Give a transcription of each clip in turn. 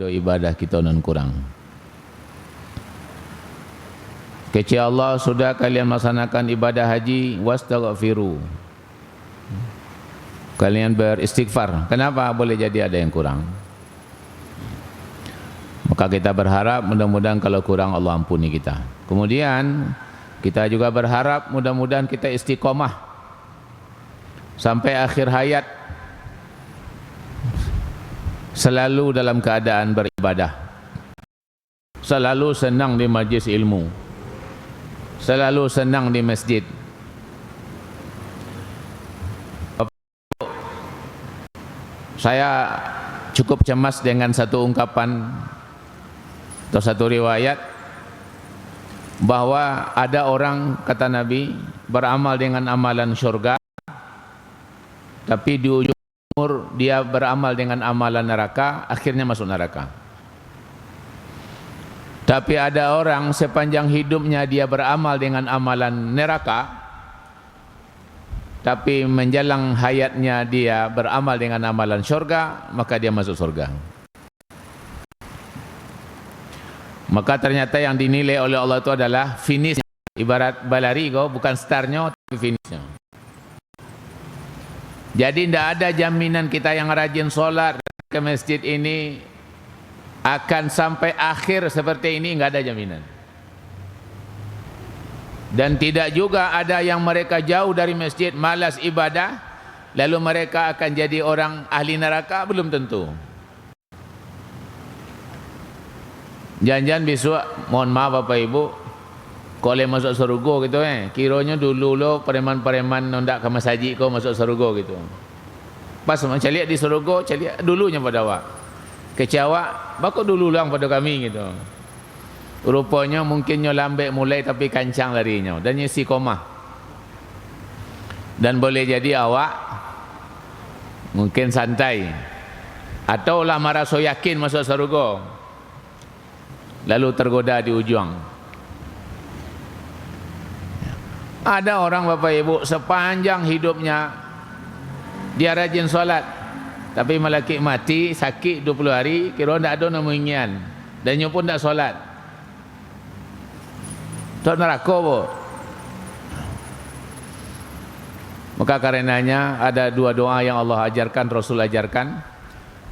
ibadah kita non kurang. Kecil Allah sudah kalian melaksanakan ibadah haji, wastaghfiru. Kalian beristighfar. Kenapa boleh jadi ada yang kurang? Maka kita berharap mudah-mudahan kalau kurang Allah ampuni kita. Kemudian kita juga berharap mudah-mudahan kita istiqomah sampai akhir hayat, selalu dalam keadaan beribadah, selalu senang di majlis ilmu, selalu senang di masjid. Saya cukup cemas dengan satu ungkapan atau satu riwayat bahwa ada orang, kata Nabi, beramal dengan amalan syurga, tapi di ujung umur dia beramal dengan amalan neraka, akhirnya masuk neraka. Tapi ada orang sepanjang hidupnya dia beramal dengan amalan neraka, tapi menjelang hayatnya dia beramal dengan amalan syurga, maka dia masuk surga. Maka ternyata yang dinilai oleh Allah itu adalah finish. Ibarat balari kau, bukan startnya tapi finishnya. Jadi tidak ada jaminan kita yang rajin sholat ke masjid ini akan sampai akhir seperti ini, enggak ada jaminan. Dan tidak juga ada yang mereka jauh dari masjid, malas ibadah, lalu mereka akan jadi orang ahli neraka, belum tentu. Jangan-jangan besok, mohon maaf Bapak Ibu, kalau masuk surga gitu kiranya dulu lo preman-preman nondak ke masjid kau masuk surga gitu. Pas macam lihat di surga, cari dulunya pada awak. Kecewa, bakal dulu lang pada kami gitu. Rupanya mungkinnya lambat mulai tapi kancang larinya dan nyesi koma. Dan boleh jadi awak mungkin santai atau lah merasa yakin masuk surga, lalu tergoda di ujung. Ada orang Bapak Ibu sepanjang hidupnya dia rajin solat, tapi malaki mati sakit 20 hari, kira tidak ada namungian dan dia pun tidak solat. Tak neraka bu. Maka karenanya ada dua doa yang Allah ajarkan, Rasul ajarkan.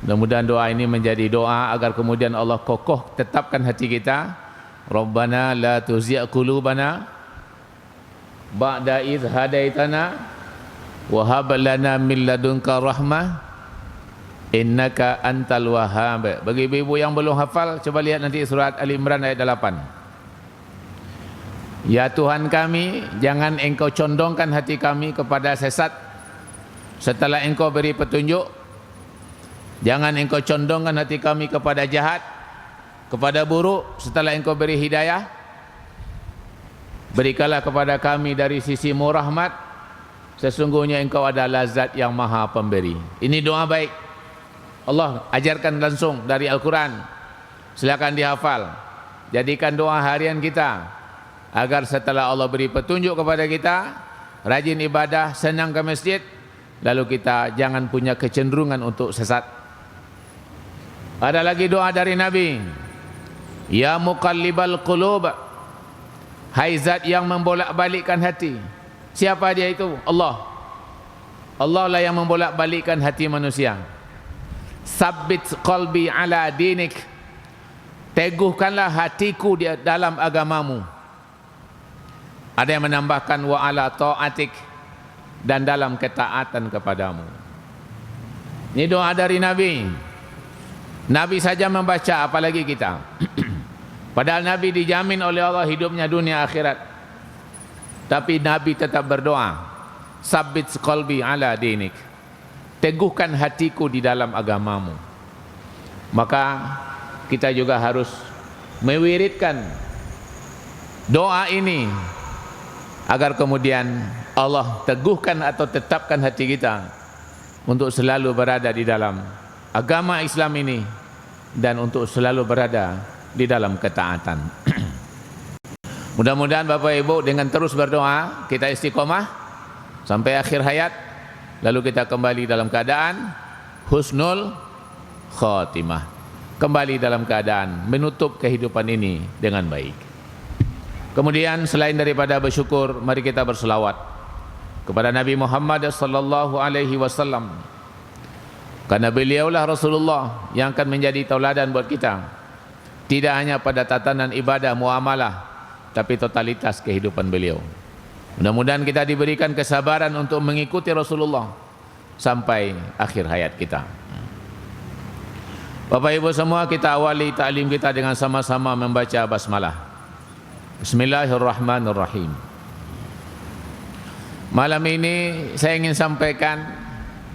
Mudah-mudahan doa ini menjadi doa agar kemudian Allah kokoh tetapkan hati kita. Rabbana la tuzigh qulubana ba'da idh hadaitana wa hab lana min ladunka rahmah innaka antal wahhab. Bagi ibu-ibu yang belum hafal, coba lihat nanti surat Ali Imran ayat 8. Ya Tuhan kami, jangan engkau condongkan hati kami kepada sesat setelah engkau beri petunjuk. Jangan engkau condongkan hati kami kepada jahat, kepada buruk setelah engkau beri hidayah. Berikanlah kepada kami dari sisimu rahmat, sesungguhnya engkau adalah zat yang maha pemberi. Ini doa baik, Allah ajarkan langsung dari Al-Quran. Silakan dihafal, jadikan doa harian kita, agar setelah Allah beri petunjuk kepada kita, rajin ibadah, senang ke masjid, lalu kita jangan punya kecenderungan untuk sesat. Ada lagi doa dari Nabi, ya muqallibal qulub, hai zat yang membolak-balikkan hati. Siapa dia itu? Allah. Allah lah yang membolak-balikkan hati manusia. Sabbit qalbi ala dinik, teguhkanlah hatiku di dalam agamamu. Ada yang menambahkan wa ala ta'atik, dan dalam ketaatan kepadamu. Ini doa dari Nabi. Nabi saja membaca, apalagi kita. Padahal Nabi dijamin oleh Allah hidupnya dunia akhirat. Tapi Nabi tetap berdoa, sabbit qalbi ala dinik, teguhkan hatiku di dalam agamamu. Maka kita juga harus mewiridkan doa ini agar kemudian Allah teguhkan atau tetapkan hati kita untuk selalu berada di dalam agama Islam ini dan untuk selalu berada di dalam ketaatan. Mudah-mudahan Bapak Ibu dengan terus berdoa kita istiqomah sampai akhir hayat, lalu kita kembali dalam keadaan husnul khatimah. kembali dalam keadaan menutup kehidupan ini dengan baik. Kemudian selain daripada bersyukur, mari kita berselawat kepada Nabi Muhammad sallallahu alaihi wasallam, karena beliaulah Rasulullah yang akan menjadi tauladan buat kita, tidak hanya pada tatanan ibadah muamalah, tapi totalitas kehidupan beliau. Mudah-mudahan kita diberikan kesabaran untuk mengikuti Rasulullah sampai akhir hayat kita. Bapak Ibu semua, kita awali ta'lim kita dengan sama-sama membaca basmalah. Bismillahirrahmanirrahim. Malam ini saya ingin sampaikan,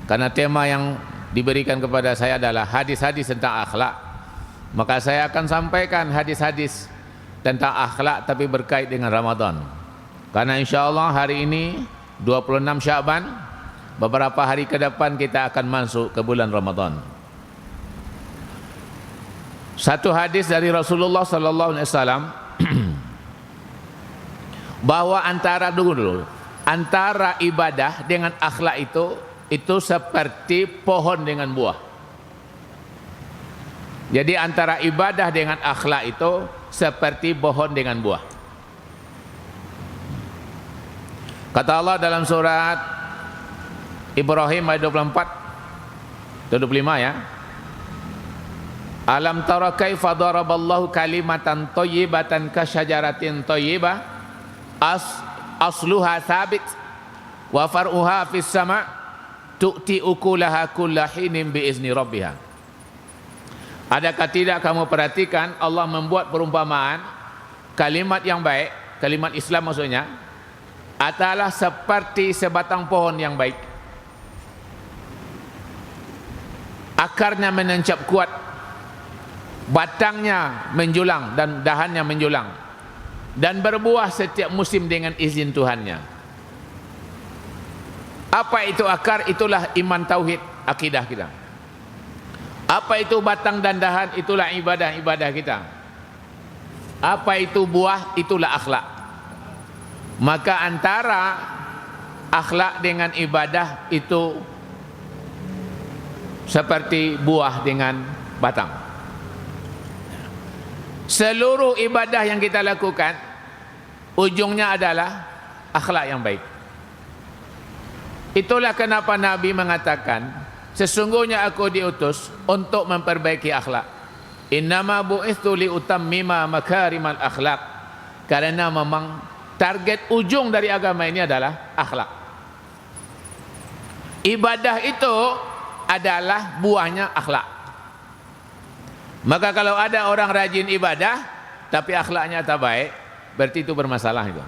karena tema yang diberikan kepada saya adalah hadis-hadis tentang akhlak, maka saya akan sampaikan hadis-hadis tentang akhlak tapi berkait dengan Ramadan. Karena insyaAllah hari ini 26 Sya'ban, beberapa hari ke depan kita akan masuk ke bulan Ramadan. Satu hadis dari Rasulullah sallallahu alaihi wasallam bahwa antara ibadah dengan akhlak itu seperti pohon dengan buah. Jadi antara ibadah dengan akhlak itu seperti pohon dengan buah. Kata Allah dalam surat Ibrahim ayat 24 25 ya. Alam tara kaifa daraballahu kalimatan thayyibatan kasyajaratin thayyibah asluha thabit wa far'uha fis sama' tu'ti ukulaha kullahinin biizni rabbiha. Adakah tidak kamu perhatikan Allah membuat perumpamaan kalimat yang baik, kalimat Islam maksudnya, adalah seperti sebatang pohon yang baik. Akarnya menancap kuat, batangnya menjulang dan dahannya menjulang, dan berbuah setiap musim dengan izin Tuhannya. Apa itu akar? Itulah iman tauhid, akidah kita. Apa itu batang dan dahan? Itulah ibadah-ibadah kita. Apa itu buah? Itulah akhlak. Maka antara akhlak dengan ibadah itu seperti buah dengan batang. Seluruh ibadah yang kita lakukan ujungnya adalah akhlak yang baik. Itulah kenapa Nabi mengatakan, sesungguhnya aku diutus untuk memperbaiki akhlak. Innama bu'ithu liutammima makarimal akhlak. Karena memang target ujung dari agama ini adalah akhlak. Ibadah itu adalah buahnya akhlak. Maka kalau ada orang rajin ibadah tapi akhlaknya tak baik, berarti itu bermasalah itu.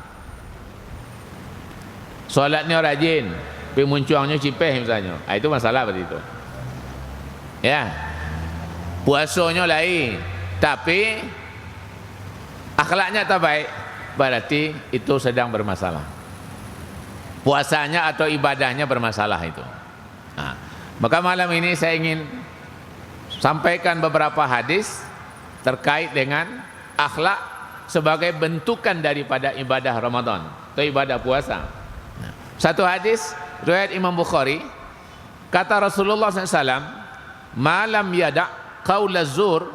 Solatnya rajin, tapi muncuangnya cipeh misalnya, itu masalah berarti itu. Ya. Puasanya lain, tapi akhlaknya tak baik, berarti itu sedang bermasalah. Puasanya atau ibadahnya bermasalah itu. Nah, maka malam ini saya ingin sampaikan beberapa hadis terkait dengan akhlak sebagai bentukan daripada ibadah Ramadan atau ibadah puasa. Satu hadis riwayat Imam Bukhari, kata Rasulullah SAW, malam yada' qaula zur,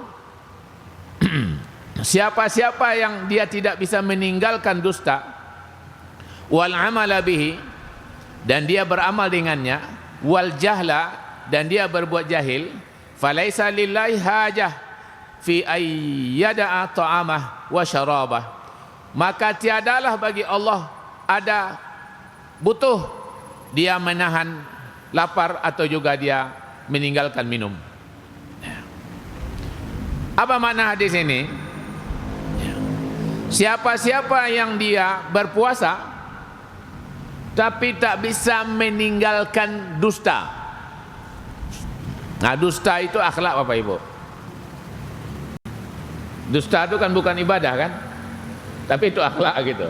siapa-siapa yang dia tidak bisa meninggalkan dusta, wal amala bihi, dan dia beramal dengannya, wal jahla, dan dia berbuat jahil, falaisa lillahi hajah fi ayyada'a ta'amah wa syarabah, maka tiadalah bagi Allah ada butuh dia menahan lapar atau juga dia meninggalkan minum. Apa makna hadis ini? Siapa-siapa yang dia berpuasa tapi tak bisa meninggalkan dusta. Nah, dusta itu akhlak Bapak Ibu. Dusta itu kan bukan ibadah kan, tapi itu akhlak gitu.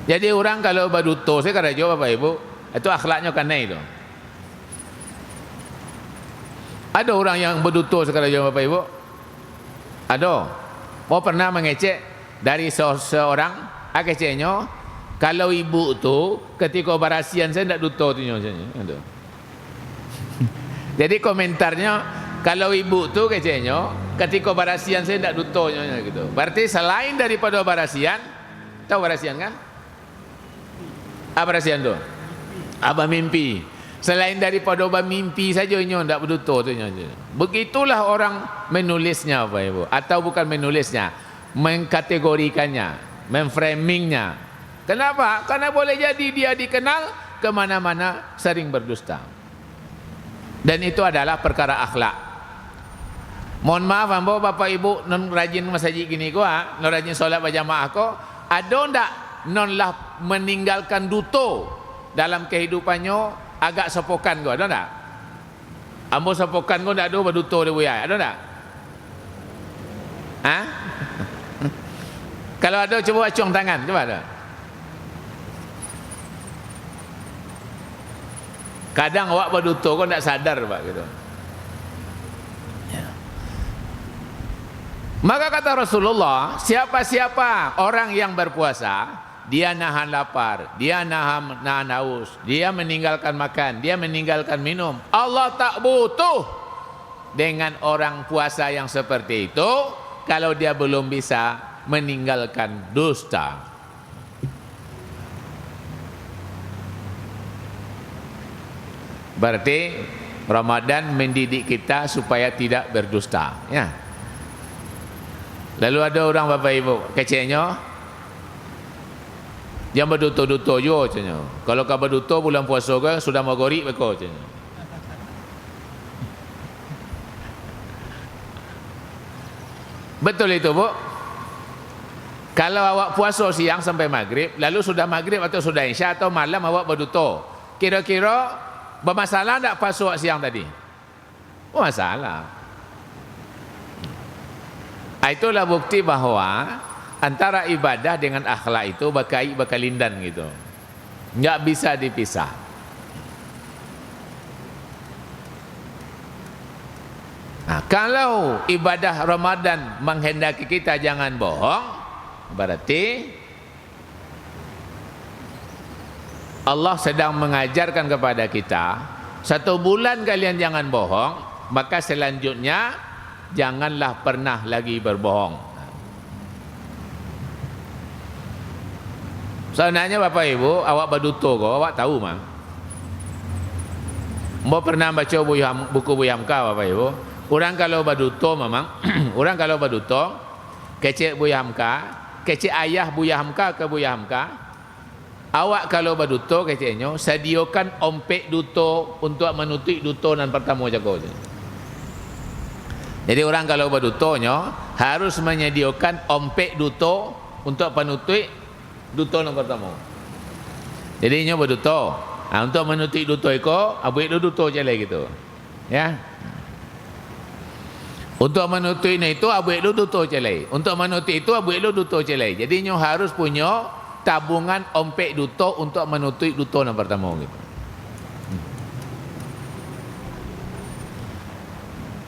Jadi orang kalau berduto, saya kata jawab Bapak Ibu, itu akhlaknya kan itu. Ada orang yang berduto sekarang jawab Bapak Ibu? Ada. Mau pernah mengecek dari seorang akeceknya, kalau ibu tu ketika berasian saya tidak duto tu. Jadi komentarnya, Kalau ibu tu kecenya, ketika barasian saya tidak dutonya gitu. Berarti selain daripada barasian, tahu barasian kan? Apa barasian tu? Abah mimpi. Selain daripada abah mimpi saja nyo tidak berduto tu nyo. Begitulah orang menulisnya Bapak Ibu, atau bukan menulisnya, mengkategorikannya, memframingnya. Kenapa? Karena boleh jadi dia dikenal ke mana-mana sering berdusta. Dan itu adalah perkara akhlak. Mohon maaf ambo Bapak Ibu non rajin masjid gini ko non rajin solat berjamaah ko, ada ndak non lah meninggalkan duto dalam kehidupannya agak sepokan ko, ada ndak? Ambo sepokan ko ndak ada berduto dia buaya, ada ndak? Ha? Kalau ada coba acung tangan, coba ada. Kadang awak berduto ko ndak sadar Pak gitu. Maka kata Rasulullah, siapa-siapa orang yang berpuasa, dia nahan lapar, dia nahan haus, dia meninggalkan makan, dia meninggalkan minum, Allah tak butuh dengan orang puasa yang seperti itu kalau dia belum bisa meninggalkan dusta. Berarti Ramadan mendidik kita supaya tidak berdusta, ya. Lalu ada orang Bapak Ibu keceknya yang berduto-duto jo cenya. Kalau kau berduto bulan puasa ke sudah mau gorik beko cenya. Betul itu Bu? Kalau awak puasa siang sampai maghrib, lalu sudah maghrib atau sudah isya atau malam awak berduto, kira-kira bermasalah tak puasa siang tadi? Bermasalah. Itulah bukti bahawa antara ibadah dengan akhlak itu berkaitan gitu. Enggak bisa dipisah. Nah, kalau ibadah Ramadan menghendaki kita jangan bohong, berarti Allah sedang mengajarkan kepada kita 1 bulan kalian jangan bohong, maka selanjutnya janganlah pernah lagi berbohong. Sebenarnya Bapak Ibu, awak berduto kok, awak tahu mah. Mau pernah baca buku Bu Hamka Bapak Ibu? Orang kalau berduto memang, orang kalau berduto, kecek Bu Hamka, kecek ayah Bu Hamka ke Bu Hamka. Awak kalau berduto keceknya, sediakan ompek duto untuk menutup duto dan pertama jago. Jadi orang kalau berdutonya harus menyediakan ompek duto untuk penutup duto yang pertama. Jadi nyo berduto. Nah, untuk menutup duto iko, abuik duto je gitu. Ya. Untuk menutup itu abuik duto je. Untuk menutup itu abuik duto je. Jadi nyo harus punya tabungan ompek duto untuk menutup duto yang pertama gitu.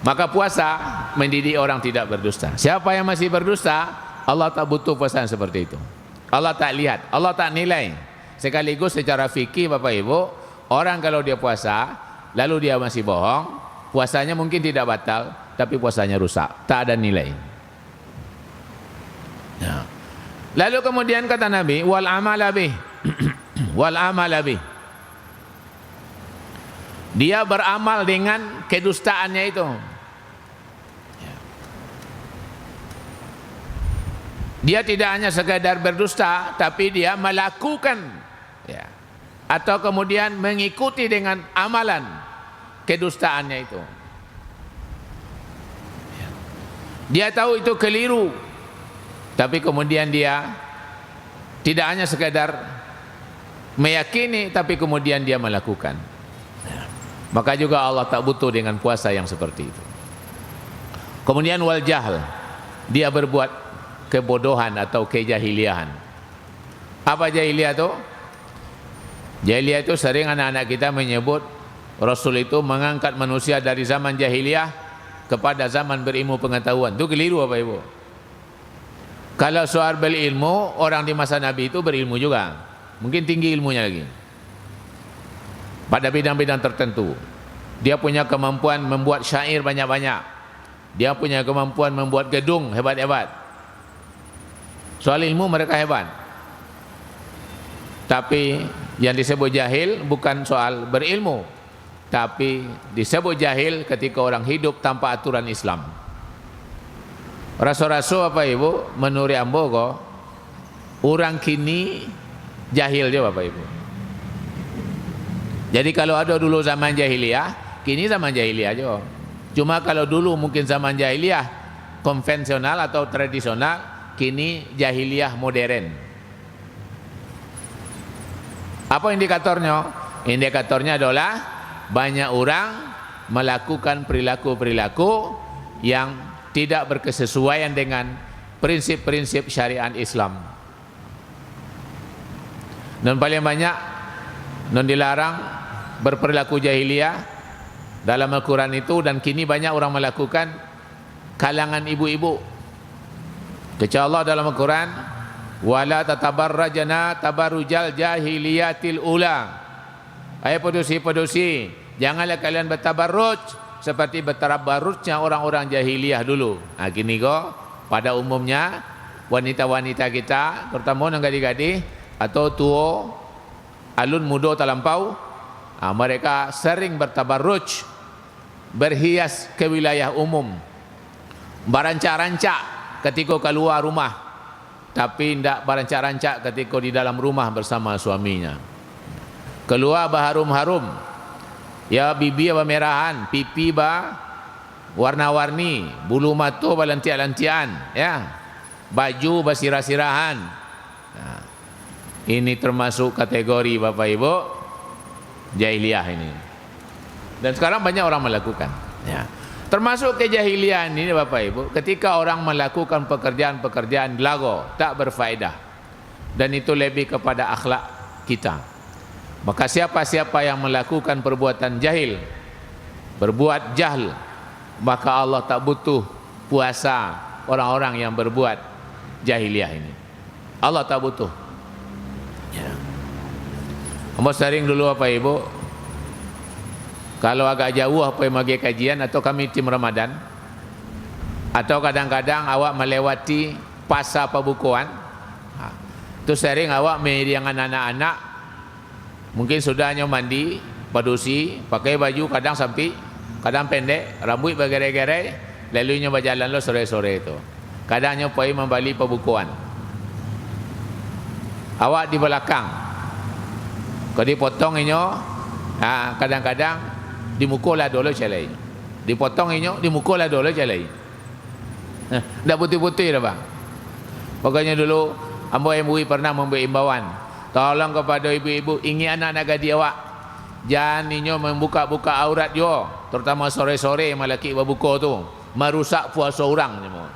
Maka puasa mendidik orang tidak berdusta. Siapa yang masih berdusta, Allah tak butuh puasa seperti itu. Allah tak lihat, Allah tak nilai. Sekaligus secara fikih Bapak Ibu, orang kalau dia puasa, lalu dia masih bohong, puasanya mungkin tidak batal, tapi puasanya rusak, tak ada nilai. Ya. Lalu kemudian kata Nabi, wal amala bih, wal amala bih. Dia beramal dengan kedustaannya itu. Dia tidak hanya sekadar berdusta, tapi dia melakukan, ya, atau kemudian mengikuti dengan amalan kedustaannya itu. Dia tahu itu keliru, tapi kemudian dia tidak hanya sekadar meyakini, tapi kemudian dia melakukan. Maka juga Allah tak butuh dengan puasa yang seperti itu. Kemudian wal jahl, dia berbuat kebodohan atau kejahiliahan. Apa jahiliyah itu? Jahiliyah itu sering anak-anak kita menyebut Rasul itu mengangkat manusia dari zaman jahiliyah kepada zaman berilmu pengetahuan. Itu keliru Bapak Ibu. Kalau soal berilmu, orang di masa Nabi itu berilmu juga. Mungkin tinggi ilmunya lagi pada bidang-bidang tertentu. Dia punya kemampuan membuat syair banyak-banyak. Dia punya kemampuan membuat gedung hebat-hebat. Soal ilmu mereka hebat. Tapi yang disebut jahil bukan soal berilmu, tapi disebut jahil ketika orang hidup tanpa aturan Islam. Rasul-rasul apa ibu menuri ambo ko orang kini jahil dia Bapak Ibu. Jadi kalau ada dulu zaman jahiliyah, kini zaman jahiliyah aja. Cuma kalau dulu mungkin zaman jahiliyah konvensional atau tradisional, kini jahiliyah modern. Apa indikatornya? Indikatornya adalah banyak orang melakukan perilaku-perilaku yang tidak berkesesuaian dengan prinsip-prinsip syariat Islam. Dan paling banyak non dilarang berperilaku jahiliyah dalam Al-Quran itu, dan kini banyak orang melakukan kalangan ibu-ibu. Kata Allah dalam Al-Quran, wala tatabarrajna tabarrujal jahiliyatil ula. Hai pedusi-pedusi, janganlah kalian bertabarruj seperti bertabarrujnya orang-orang jahiliyah dulu. Nah, kini kok pada umumnya wanita-wanita kita, terutama yang gadis-gadis atau tua alun muda terlampau, mereka sering bertabarruj, berhias ke wilayah umum, berancak-rancak ketika keluar rumah, tapi tidak berancak-rancak ketika di dalam rumah bersama suaminya. Keluar berharum-harum, ya bibi bermerahan, pipi warna-warni, bulu mata berlantian-lantian, ya, baju bersirah-sirahan. Nah, ini termasuk kategori Bapak Ibu jahiliyah ini. Dan sekarang banyak orang melakukan. Ya. Termasuk kejahilian ini Bapak Ibu, ketika orang melakukan pekerjaan-pekerjaan lago tak berfaedah, dan itu lebih kepada akhlak kita. Maka siapa-siapa yang melakukan perbuatan jahil, berbuat jahl, maka Allah tak butuh puasa orang-orang yang berbuat jahiliyah ini. Allah tak butuh. Ya. Amba sering dulu Bapak Ibu, kalau agak jauh apa yang bagi kajian atau kami tim Ramadan, atau kadang-kadang awak melewati pasar pembukuan, itu sering awak dengan anak-anak, mungkin sudahnya mandi, padusi, pakai baju kadang sampai, kadang pendek, rambut bergerai-gerai, lalunya berjalan lo sore-sore itu. Kadangnya pergi membeli pembukuan. Awak di belakang, kalau dipotong inyo, kadang-kadang dimukulah dulu celai. Dipotong inyo, dimukulah dulu celai. Dah putih-putih dah bang. Pokoknya dulu ambo MUI pernah memberi imbauan, tolong kepada ibu-ibu, ingin anak-anak gadis awak, jangan inyo membuka-buka aurat yo, terutama sore-sore malaki berbuka tu, merusak puasa orang semua.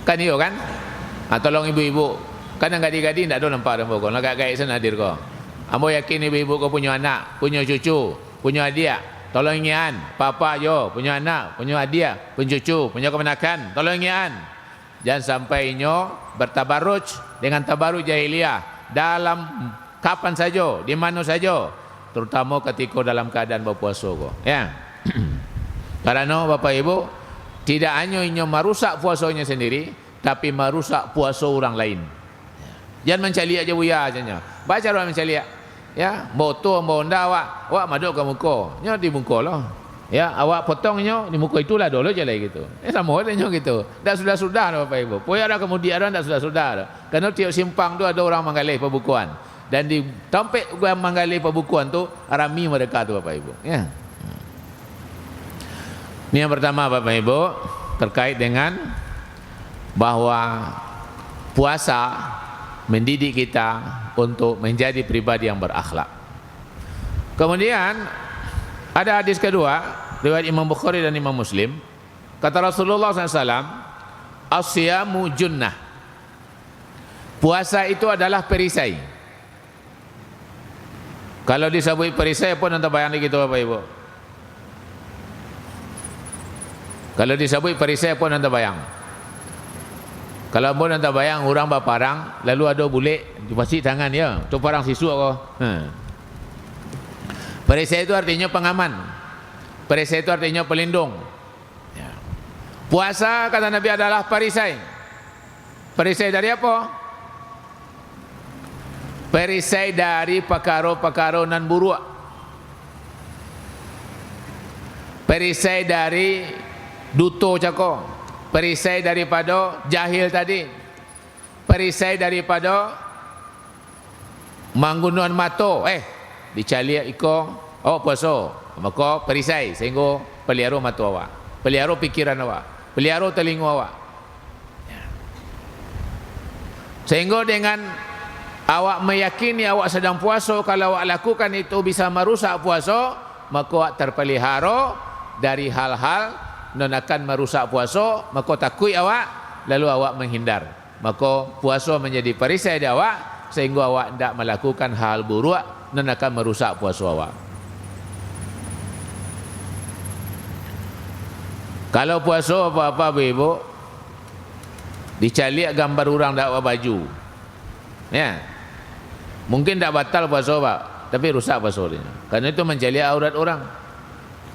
Kan iyo kan? Tolong ibu-ibu, kadang gadis-gadis tidak ada nampak dalam pokok, agak gaib sana hadir kau. Ambo yakin ibu-ibu kau punya anak, punya cucu, punya adik, tolong ingat, papa yo punya anak, punya adik, punya cucu, punya kemenakan, tolong ingat. Jangan sampai inyo bertabarruj dengan tabarruj jahiliyah dalam kapan saja, di mana saja, terutama ketika dalam keadaan berpuasa kau. Ya. Karena Bapak Ibu, tidak hanya inyo merusak puasanya sendiri, tapi merusak puasa orang lain. Jangan mencari aja buya aja. Baca orang mencari. Ya, motor bonda awak maduk ke muka. Nya di muka lah. Ya, awak potongnya di muka itulah dulu je lah gitu. Sama adanya gitu. Dah sudah-sudah Bapak Ibu. Poya ada kemudian dah sudah-sudah. Karena tiap simpang tu ada orang menggalih pembukuan. Dan di tempat gua menggalih pembukuan tu rami mereka tu Bapak Ibu. Ya. Ini yang pertama Bapak Ibu, terkait dengan bahwa puasa mendidik kita untuk menjadi pribadi yang berakhlak. Kemudian ada hadis kedua, riwayat Imam Bukhari dan Imam Muslim. Kata Rasulullah SAW, as-siyamu junnah. Puasa itu adalah perisai. Kalau disebut perisai pun anda bayang gitu Bapak Ibu. Kalau disebut perisai pun anda bayang. Kalau pun anda bayang orang berparang, lalu ada bulik, dipasik tangan ya, tu parang sisuk kau. Perisai itu artinya pengaman. Perisai itu artinya pelindung. Ya. Puasa kata Nabi adalah perisai. Perisai dari apa? Perisai dari perkara-perkara nan buruk. Perisai dari duto cako. Perisai daripada jahil tadi. Perisai daripada manggunuan mato. Dicaliak iko. Oh puasa. Maka perisai sehingga pelihara mata awak, pelihara pikiran awak, pelihara telinga awak. Sehingga dengan awak meyakini awak sedang puasa, kalau awak lakukan itu bisa merusak puasa, maka awak terpelihara dari hal-hal yang akan merusak puasa, maka takut awak, lalu awak menghindar. Maka puasa menjadi perisai di awak sehingga awak tidak melakukan hal buruk yang akan merusak puasa awak. Kalau puasa apa-apa ibu, dicaliak gambar orang tak pakai baju, ya, mungkin tak batal puasa pak, tapi rusak puasa dia. Karena itu mencaliak aurat orang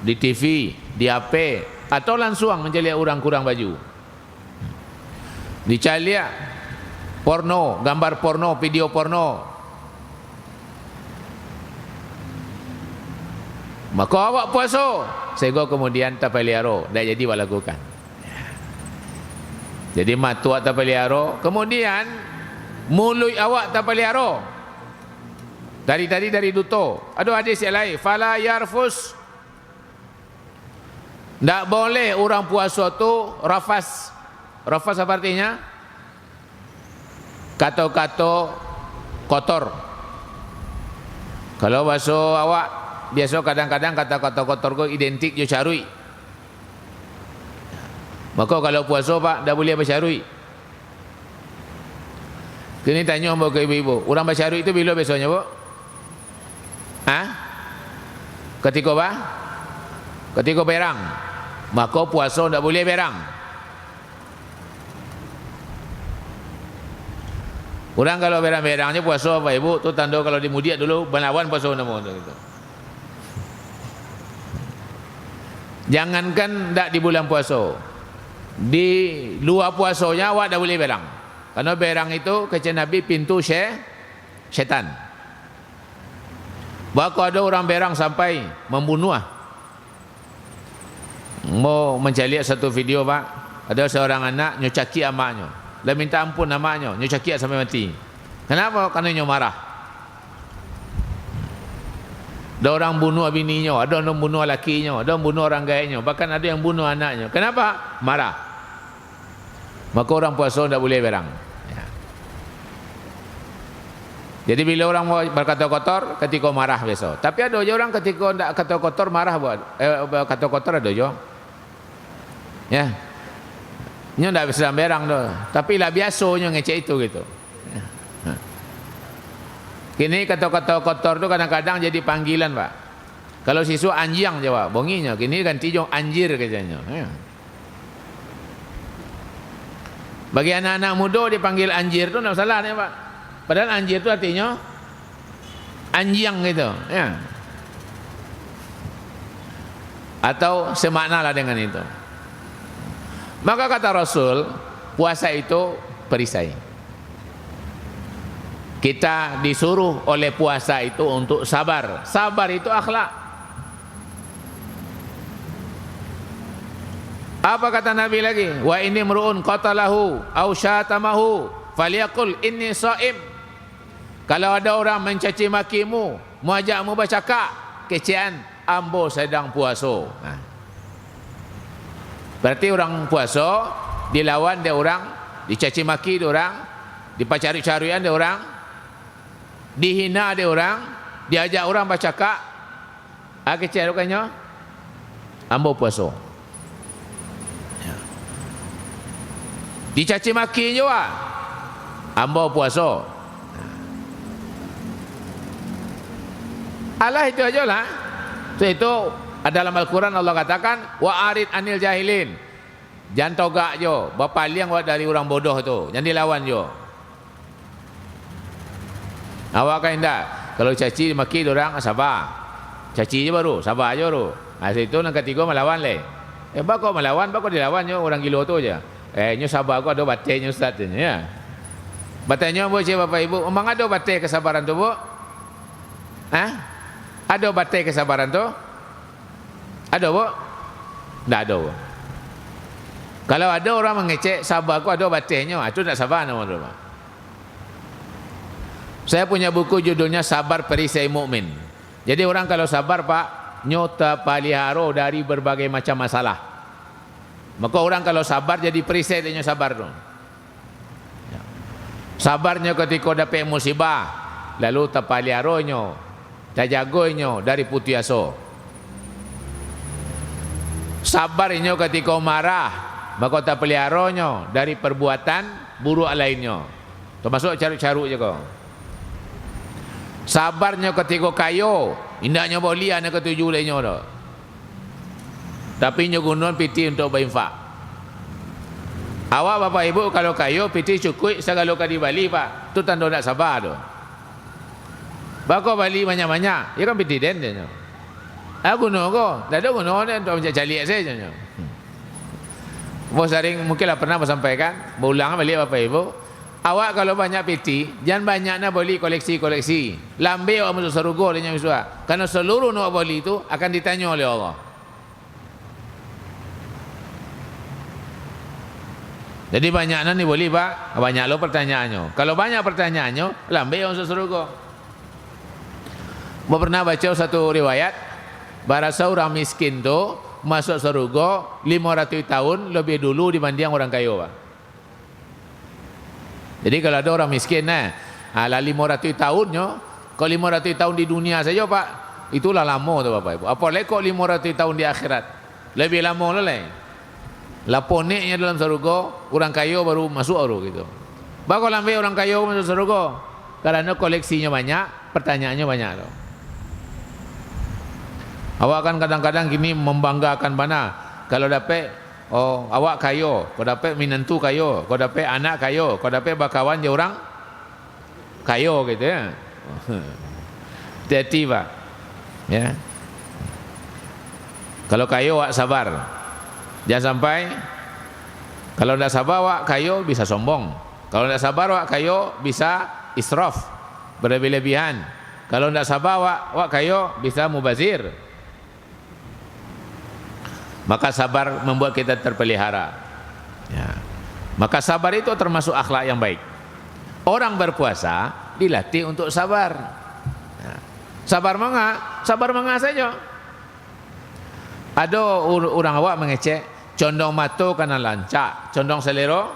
di TV, di HP, atau langsung mencaliak orang kurang baju. Dicaliak porno, gambar porno, video porno, maka awak puasa sehingga kemudian terpelihara, tak jadi awak lakukan. Jadi mata awak terpelihara, kemudian mulut awak terpelihara. Dari duto. Ada hadis yang lain, fala yarfus. Tak boleh orang puasa tu rafas. Rafas apa artinya? Kata-kata kotor. Kalau bahasa awak biasa kadang-kadang kata-kata kotor ko identik jo carui. Maka kalau puasa pak dah boleh bercarui. Kini tanya ke ibu-ibu, orang bercarui itu bila biasanya bu? Ketika apa? Ketika berang. Maka puasa tak boleh berang. Orang kalau berang-berangnya puasa apa ibu? Tu tanda kalau dimudiak dulu berlawan puasa nama tu gitu. Jangankan tak di bulan puasa, di luar puasanya awak dah boleh berang. Karena berang itu kata Nabi pintu syaitan. Bahkan ada orang berang sampai membunuh. Mau mencari satu video pak, ada seorang anak nyocaki amaknya, dan minta ampun amaknya, nyocaki sampai mati. Kenapa? Karena dia marah. Ada orang bunuh bininya, ada orang bunuh lakinya, ada orang bunuh orang gaiknya, bahkan ada yang bunuh anaknya. Kenapa? Marah. Maka orang puasa tidak boleh berang. Ya. Jadi bila orang mau berkata kotor, ketika marah biasa. Tapi ada je orang ketika tidak kata kotor marah buat. Kata kotor ada je. Ya. Nya tidak bisa berang tu. Tapi lah biasanya ngecek itu gitu. Ya. Kini kata-kata kotor tu kadang-kadang jadi panggilan pak. Kalau siswa anjing jawab, bonginya. Kini ganti jong anjir katanya. Ya. Bagi anak-anak muda dipanggil anjir tu tak salah ni pak. Padahal anjir tu artinya anjing gitu. Ya. Atau semaknalah dengan itu. Maka kata Rasul, puasa itu perisai. Kita disuruh oleh puasa itu untuk sabar. Sabar itu akhlak. Apa kata Nabi lagi? Wa inni mru'un qatalahu aw syatamahu falyaqul inni shaim. Kalau ada orang mencaci makimu, muajakmu bercakap, kecian, ambo sedang puasa. Berarti orang puasa dilawan dia orang, dicaci maki dia orang, dipacari-carian dia orang, dihina dia orang, diajak orang bercakap, kecil rupanya ambo puasa. Dicaci maki juga ambo puasa. Allah itu aja lah. Itu dalam Al-Quran Allah katakan wa arid anil jahilin. Jangan togak jo, berpaling dari orang bodoh tu, jangan dilawan jo. Awak kan tidak, kalau caci maki orang sabar. Caci je baru, sabar je baru. Situ yang ketiga melawan le. Bakau melawan, bakau dilawan nyo orang gilo tu aja. Nyo sabar aku ada batiknya ustaz tu ya. Batiknya bu cik bapak ibu, memang ada batik kesabaran tu bu? Ada batik kesabaran tu? Ada bu? Tak ada bu. Kalau ada orang mengecek sabar aku ada batiknya, itu tak sabar nama tu. Saya punya buku judulnya Sabar Perisai Mukmin. Jadi orang kalau sabar pak, nyota paliharo dari berbagai macam masalah. Maka orang kalau sabar jadi perisai dia sabar tu. Sabarnya ketika dapat musibah, lalu tapaliharonyo, tajagoinyo dari putiaso. Sabarnya ketika marah, maka tapaliharonyo dari perbuatan buruk lainnya. Termasuk caruk-caruk je kau. Sabarnya ketika kayo, indahnya boleh anak ketujuh lainnya dah. Tapi nyo gunung piti untuk berinfak. Awak bapak ibu kalau kayo piti cukup segala kali Bali pak, tu tanda nak sabar tu. Bako Bali banyak-banyak, ya kan piti den dia. Gunung ko, dah ada gunung dia untuk mencari calik saja. Bos sering mungkinlah pernah sampaikan, berulang balik bapak ibu. Awak kalau banyak piti, jangan banyaknya beli koleksi-koleksi. Lambe awak masuk surga dia misua. Karena seluruh nak beli itu akan ditanya oleh Allah. Jadi banyaknya ni boleh pak, banyak lo pertanyaannya. Kalau banyak pertanyaannya, lambe awak masuk surga. Saya pernah baca satu riwayat, barasa orang miskin tu masuk surga 500 tahun lebih dulu dibanding orang kaya pak. Jadi kalau ada orang miskin ala 500 tahunnya, kalau 500 tahun di dunia saja pak, itulah lama tu bapak ibu. Apalagi kok 500 tahun di akhirat, lebih lama lagi. Laponeknya dalam surga, orang kaya baru masuk baru gitu. Bakal lambe orang kaya masuk surga, karena koleksinya banyak, pertanyaannya banyak tu. Awak kan kadang-kadang gini membanggakan mana kalau dapat. Oh, awak kayo, kau dapat minantu kayo, kau dapat anak kayo, kau dapat bakawan je orang kayo gitu ya. Hati-hati pak. Ya. Kalau kayo awak sabar. Jangan sampai kalau tidak sabar awak kayo bisa sombong. Kalau tidak sabar awak kayo bisa israf, berlebih-lebihan. Kalau tidak sabar awak kayo bisa mubazir. Maka sabar membuat kita terpelihara. Ya. Maka sabar itu termasuk akhlak yang baik. Orang berpuasa dilatih untuk sabar. Ya. Sabar manga saja. Ada orang awak mengecek, condong mata kena lancak, condong selero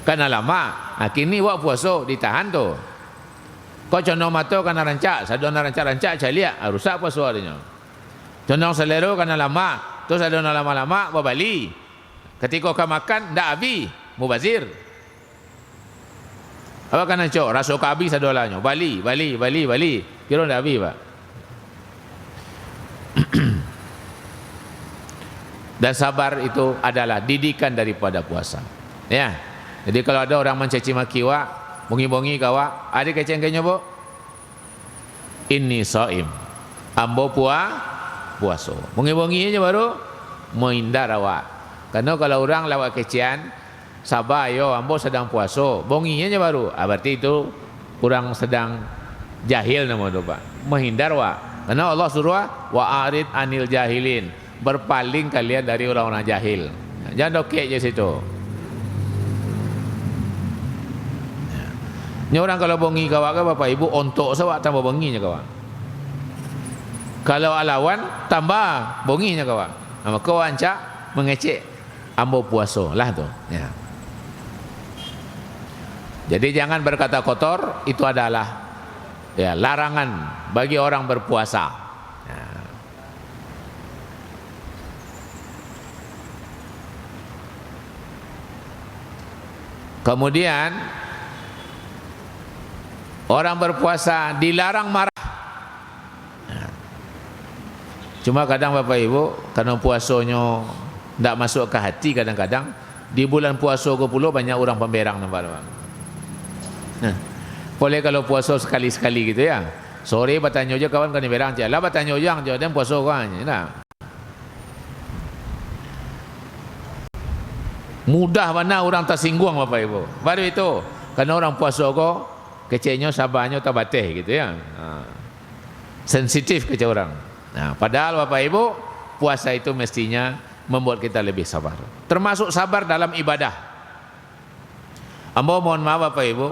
kena lama. Kini awak puasa ditahan tu. Kau condong mata kena rancak, sadona rancak-rancak caliak, rusak puasa dia. Condong selero kena lama, terus ada lama-lama berbali. Ketika kau makan ndak habis, mubazir. Apa kena cok, rasa kau habis adolanya, bali. Kira ndak habis pak. Dan sabar itu adalah didikan daripada puasa. Ya. Jadi kalau ada orang mencaci maki wak, bongi-bongi kau wak, ada keceng-kecengnya bu? Inni shaim. Ambo puasa. Bongi-bongi aja baru menghindar awak. Karena kalau orang lawak kecian, sabar yo, ambo sedang puasa. Bongi aja baru. Berarti itu kurang sedang jahil nama tu pak. Menghindar awak. Karena Allah suruh wa arid anil jahilin. Berpaling kalian dari orang-orang jahil. Jangan dokek je situ. Ni orang kalau bongi kawak ke bapak ibu ontok sawak tambah bonginya kawak. Kalau alawan tambah bonginya kawan. Maka wancak mengecek ambo puasa lah tu. Ya. Jadi jangan berkata kotor, itu adalah ya larangan bagi orang berpuasa. Ya. Kemudian orang berpuasa dilarang marah. Cuma kadang bapak ibu karena puasanya tidak masuk ke hati, kadang-kadang di bulan puasa ke puluh banyak orang pemberang nampak. Boleh kalau puasa sekali-sekali gitu ya. Sore bertanya je kawan kan berang je. Lah bertanya yang je dan puasa kan. Nah. Mudah mana orang tersinggung Bapak Ibu. Baru itu. Karena orang puasa kok kecilnya sabarnya tak batih gitu ya. Sensitif kecil orang. Nah, padahal Bapak Ibu puasa itu mestinya membuat kita lebih sabar. Termasuk sabar dalam ibadah. Ambo mohon maaf Bapak Ibu.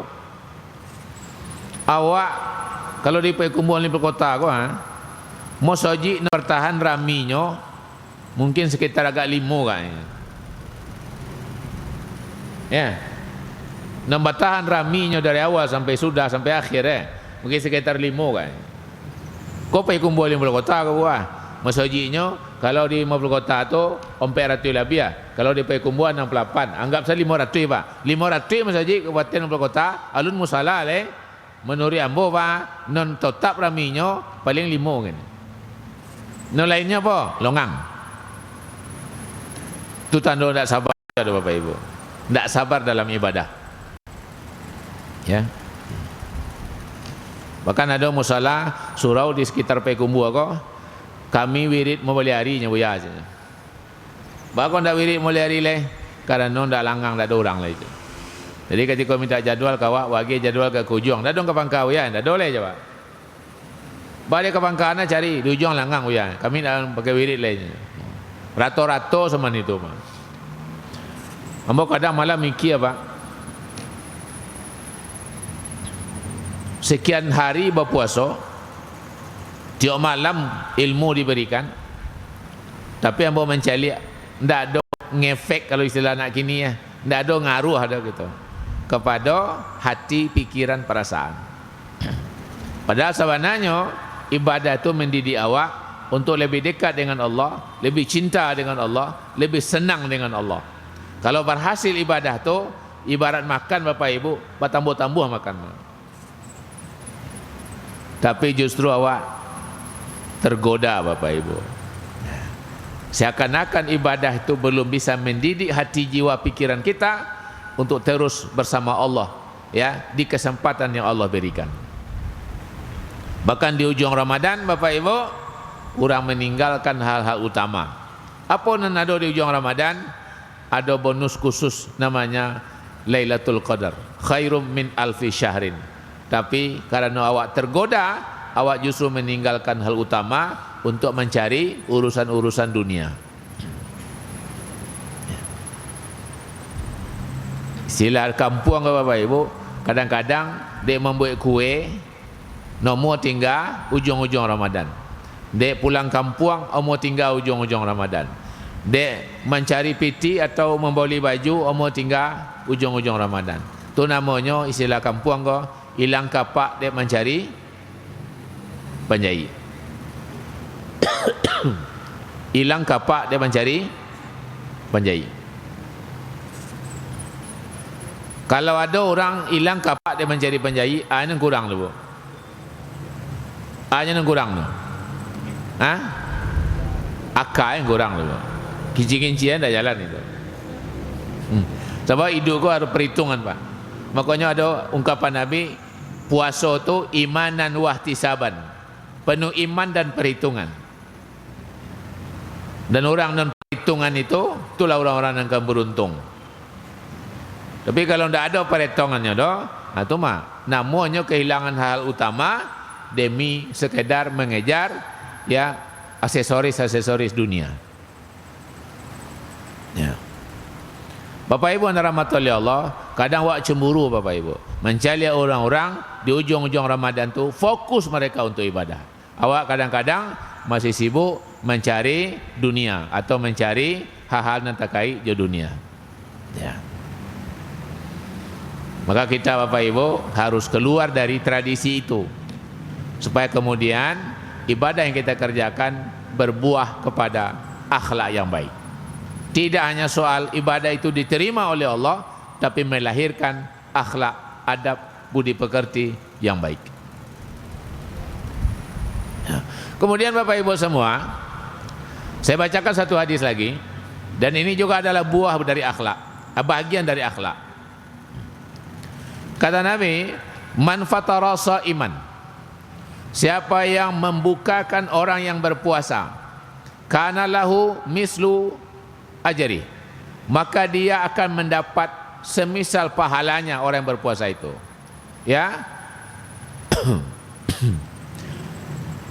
Awak kalau di perkumpulan di kota ko mau soji bertahan raminya mungkin sekitar agak 5 kan. Ya. Nak bertahan raminya dari awal sampai sudah sampai akhir mungkin sekitar 5 kan. Kau perkumpulan di kota ko masojinya kalau di 50 kota tu 400 lebih ya. Kalau di perkumpulan 68 anggap saja 500 Pak. 500 masoji kabupaten 50 kota alun musala menurut ambo Pak non tetap raminya paling 5 kan. Non lainnya apa? Longang. Itu tanda tidak sabar ada Bapak Ibu. Tidak sabar dalam ibadah. Ya. Bahkan ada musala surau di sekitar Pekumbu kok kami wirid mau beli harinya buya aja. Bahkan tak wirid mau beli hari leh karena non tak langgang tak ada orang lah itu. Jadi ketika minta jadual kawak bagi jadwal ke ujung, dah dong ke Pangkau ya, dah boleh je Pak. Balik ke Pangkau na cari di ujung langgang ya. Kami dah pakai wirid lainnya. Rato-rato sama itu Pak. Ambo kadang malam mikir Pak. Sekian hari berpuasa, tiap malam ilmu diberikan, tapi ambo mencari, ndak ada ngefek kalau istilah nak kini ya, ndak ada ngaruh ada gitu kepada hati, pikiran, perasaan. Padahal sebenarnya ibadah itu mendidik awak untuk lebih dekat dengan Allah, lebih cinta dengan Allah, lebih senang dengan Allah. Kalau berhasil ibadah itu ibarat makan Bapak Ibu, bertambah-tambah makan. Tapi justru awak tergoda Bapak Ibu. Seakan-akan ibadah itu belum bisa mendidik hati, jiwa, pikiran kita untuk terus bersama Allah ya di kesempatan yang Allah berikan. Bahkan di ujung Ramadan Bapak Ibu orang meninggalkan hal-hal utama. Apa yang ada di ujung Ramadan? Ada bonus khusus namanya Lailatul Qadar, khairum min alfi syahrin. Tapi karena awak tergoda, awak justru meninggalkan hal utama untuk mencari urusan-urusan dunia. Sila kampung Bapak Ibu, kadang-kadang dia membuat kue, nomor tinggal ujung-ujung Ramadan. Dia pulang kampung, nomor tinggal ujung-ujung Ramadan. Dia mencari piti atau membeli baju, nomor tinggal ujung-ujung Ramadan. Itu namanya istilah kampung ko, hilang kapak dia mencari penjahit. Hilang kapak dia mencari penjahit. Kalau ada orang hilang kapak dia mencari penjahit, ini kurang tu. Ini kurang tu. Akal yang kurang tu. Kincing-kincian dah jalan itu. Sebab hidup ko ada perhitungan Pak. Makanya ada ungkapan Nabi, puasa tu imanan wahtisaban, penuh iman dan perhitungan. Dan orang non perhitungan itu, itulah orang-orang yang akan beruntung. Tapi kalau tidak ada perhitungannya itu mah namanya kehilangan hal utama demi sekedar mengejar ya aksesoris dunia. Ya. Bapak Ibu anda rahmati oleh Allah, kadang awak cemburu Bapak Ibu mencari orang-orang di ujung-ujung Ramadan tu fokus mereka untuk ibadah. Awak kadang-kadang masih sibuk mencari dunia atau mencari hal-hal yang terkait dengan dunia. Ya. Maka kita Bapak Ibu harus keluar dari tradisi itu supaya kemudian ibadah yang kita kerjakan berbuah kepada akhlak yang baik. Tidak hanya soal ibadah itu diterima oleh Allah, tapi melahirkan akhlak, adab, budi pekerti yang baik. Kemudian Bapak Ibu semua, saya bacakan satu hadis lagi, dan ini juga adalah buah dari akhlak, bagian dari akhlak. Kata Nabi, man fatara sha'iman siapa yang membukakan orang yang berpuasa, kana lahu mislu ajri, maka dia akan mendapat semisal pahalanya orang yang berpuasa itu. Ya.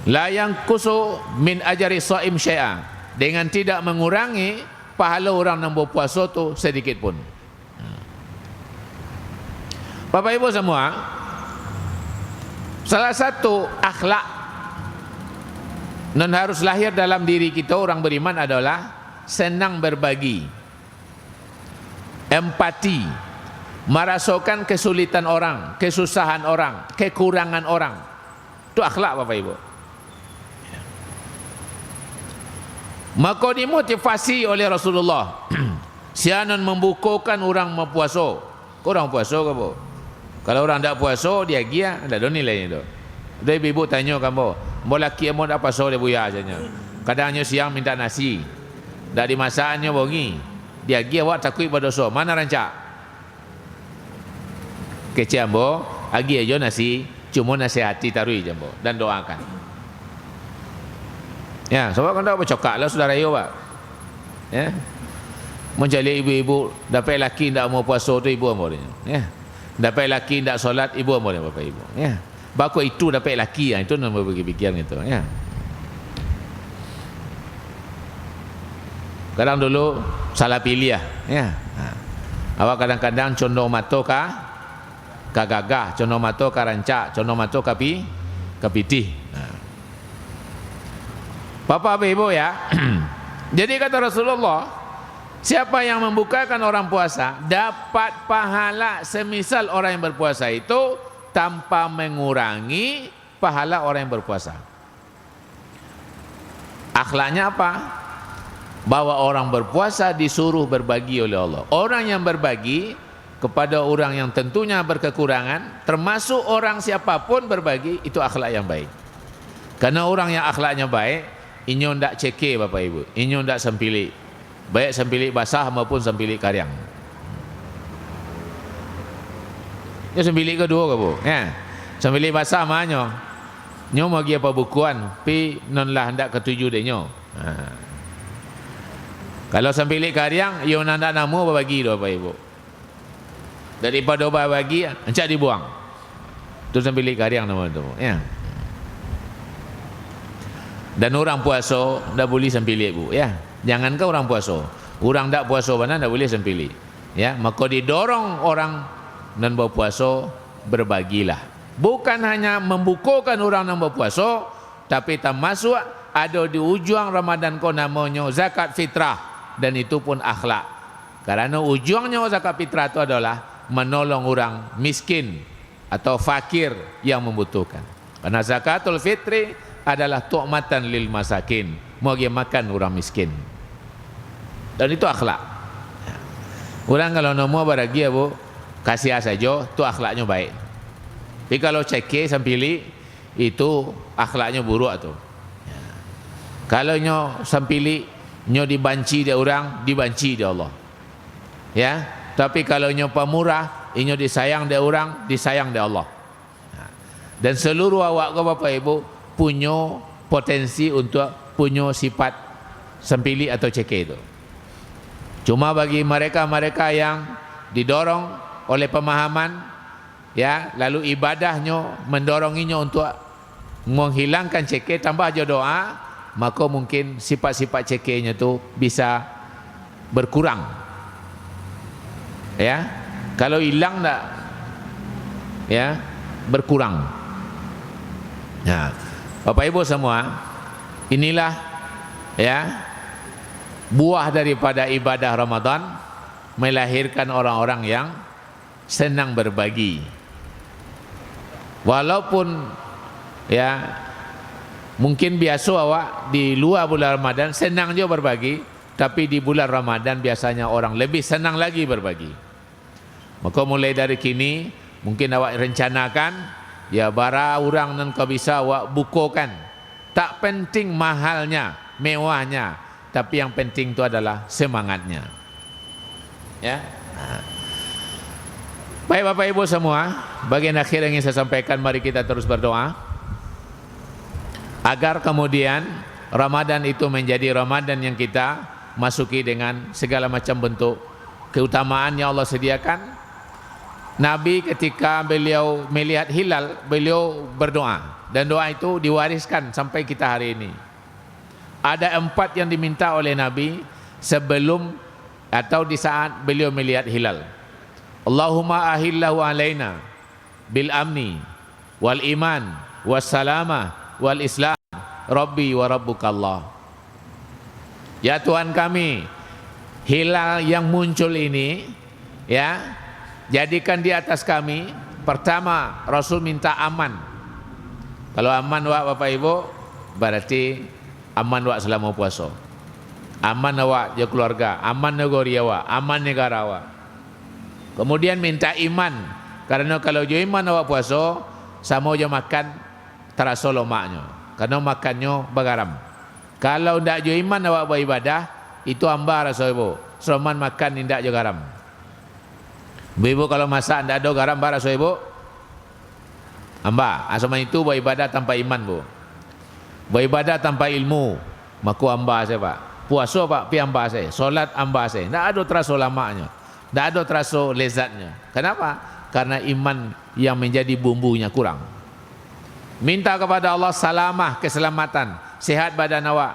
La yanqusu min ajri shaim syai'a, dengan tidak mengurangi pahala orang yang berpuasa itu sedikit pun. Bapak Ibu semua, salah satu akhlak yang harus lahir dalam diri kita orang beriman adalah senang berbagi, empati, merasakan kesulitan orang, kesusahan orang, kekurangan orang. Itu akhlak Bapak Ibu. Maka dimotivasi oleh Rasulullah sianan membukukan orang mempuasa. Korang puasa ke apa? Kalau orang tak puasa dia gia, ada nilainya tu. Dia ibu tanya kamu, mau laki mau tak puasa dia buya saja. Kadangnya siang minta nasi, dah dimasaknya bongi, dia gia awak takut berdosa. Mana rancak? Kecil ambo, agi aja nasi, cuma nasihati tarui jambo dan doakan. Ya, sebab kan tak bercakap lah saudara yo pak. Ya, mencari ibu-ibu, dapat laki tak mau puasa tu ibu ambo dia. Ya. Dapat laki tak solat ibu ambo dia Bapak Ibu. Ya. Baku itu dapat laki itu nak berfikir gitu ya. Kadang dulu salah pilih ya. Awak kadang-kadang condong mata ka gagah, condong mata ka rancak, condong mata ka pitih. Bapak Ibu ya. Jadi kata Rasulullah, siapa yang membukakan orang puasa dapat pahala semisal orang yang berpuasa itu tanpa mengurangi pahala orang yang berpuasa. Akhlaknya apa? Bahwa orang berpuasa disuruh berbagi oleh Allah. Orang yang berbagi kepada orang yang tentunya berkekurangan, termasuk orang siapapun berbagi, itu akhlak yang baik. Karena orang yang akhlaknya baik, inyo ndak ceke Bapak Ibu, inyo ndak sempilik. Baik sempilik basah maupun sempilik karyang. Ya sempilik kedua ke bu? Ya. Sempilik basah manyo. Nyo mau pergi apa bukuan, pi non lah hendak ketuju deh nyo. Kalau sempilik karyang, yo nanda namu bagi do Bapak Ibu. Daripada bagi, encak dibuang. Itu sempilik karyang nama tu. Ya. Dan orang puasa dah boleh sempilik bu. Ya. Jangankah orang puasa, orang tak puasa mana tak boleh sempilik. Ya, maka didorong orang non berpuasa berbagilah. Bukan hanya membukukan orang non berpuasa, tapi termasuk ada di ujung Ramadan ko namanya zakat fitrah, dan itu pun akhlak. Karena ujungnya zakat fitrah itu adalah menolong orang miskin atau fakir yang membutuhkan. Karena zakatul fitri adalah tu'matan lil masakin, mau makan orang miskin. Dan itu akhlak. Orang kalau mau beragi bu, kasih saja, itu akhlaknya baik. Tapi kalau ceke sampili, itu akhlaknya buruk tu. Kalau nyo sampili, nyo dibanci dia orang, dibanci dia Allah. Ya, tapi kalau nyo pemurah, nyo disayang dia orang, disayang dia Allah. Dan seluruh awak ke Bapak Ibu punya potensi untuk punya sifat sampili atau ceke itu. Cuma bagi mereka-mereka yang didorong oleh pemahaman, ya, lalu ibadahnya mendorongnya untuk menghilangkan ceke, tambah aja doa, maka mungkin sifat-sifat cekenya tu bisa berkurang. Ya, kalau hilang tak, ya, berkurang. Nah, Bapak Ibu semua, inilah ya buah daripada ibadah Ramadan, melahirkan orang-orang yang senang berbagi. Walaupun ya mungkin biasa awak di luar bulan Ramadan senang juga berbagi, tapi di bulan Ramadan biasanya orang lebih senang lagi berbagi. Maka mulai dari kini mungkin awak rencanakan, ya bara orang nan kau bisa awak bukukan. Tak penting mahalnya, mewahnya, tapi yang penting itu adalah semangatnya. Ya. Baik Bapak Ibu semua, bagian akhir yang ingin saya sampaikan, mari kita terus berdoa. agar kemudian Ramadan itu menjadi Ramadan yang kita masuki dengan segala macam bentuk keutamaan yang Allah sediakan. Nabi ketika beliau melihat hilal, beliau berdoa, dan doa itu diwariskan sampai kita hari ini. Ada 4 yang diminta oleh Nabi sebelum atau di saat beliau melihat hilal. Allahumma ahillahu alaina bil amni wal iman was salama wal islam rabbi wa rabbukallah. Ya Tuhan kami, hilal yang muncul ini, ya, jadikan di atas kami. Pertama, Rasul minta aman. Kalau aman wak Bapak Ibu, berarti aman wak selama puasa. Aman awak je keluarga, aman negeri awak, aman negara awak. Kemudian minta iman, karena kalau je iman awak puasa, sama je makan terasa lemaknya, karena makannya bergaram. Kalau ndak je iman awak beribadah, itu hamba rasa ibu. Selaman makan ndak je garam. Ibu kalau masak ndak ada garam rasa ibu, hamba. Asal itu beribadah tanpa iman bu. Beribadah tanpa ilmu, maku hamba saya pak. Puasa pak pi hamba saya. Solat hamba saya. Ndak ada terasa lamanya. Ndak ada terasa lezatnya. Kenapa? Karena iman yang menjadi bumbunya kurang. Minta kepada Allah salamah, keselamatan, sehat badan awak,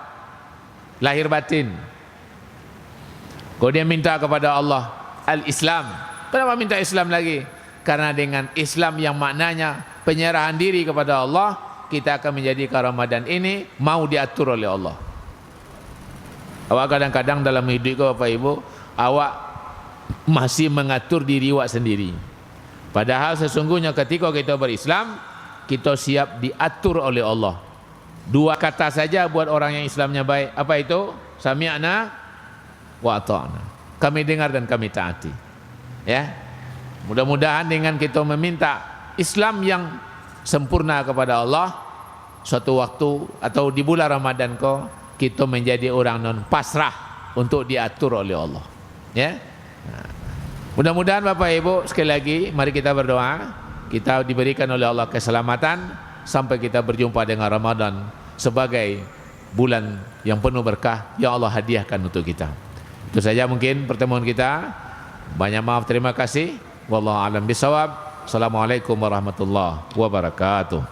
lahir batin. Kemudian minta kepada Allah al-Islam. Kenapa minta Islam lagi? Karena dengan Islam yang maknanya penyerahan diri kepada Allah, kita akan menjadikan Ramadan ini mau diatur oleh Allah. Awak kadang-kadang dalam hidup Bapak Ibu, awak masih mengatur diri awak sendiri. Padahal sesungguhnya ketika kita berislam, kita siap diatur oleh Allah. 2 kata saja buat orang yang Islamnya baik. Apa itu? Sami'na wa ata'na. Kami dengar dan kami taati. Ya. Mudah-mudahan dengan kita meminta Islam yang sempurna kepada Allah, suatu waktu atau di bulan Ramadan kita menjadi orang non pasrah untuk diatur oleh Allah. Ya. Nah. Mudah-mudahan Bapak Ibu sekali lagi mari kita berdoa. Kita diberikan oleh Allah keselamatan sampai kita berjumpa dengan Ramadan sebagai bulan yang penuh berkah yang Allah hadiahkan untuk kita. Itu saja mungkin pertemuan kita. Banyak maaf, terima kasih. Wallahu a'lam bishawab. Assalamualaikum warahmatullahi wabarakatuh.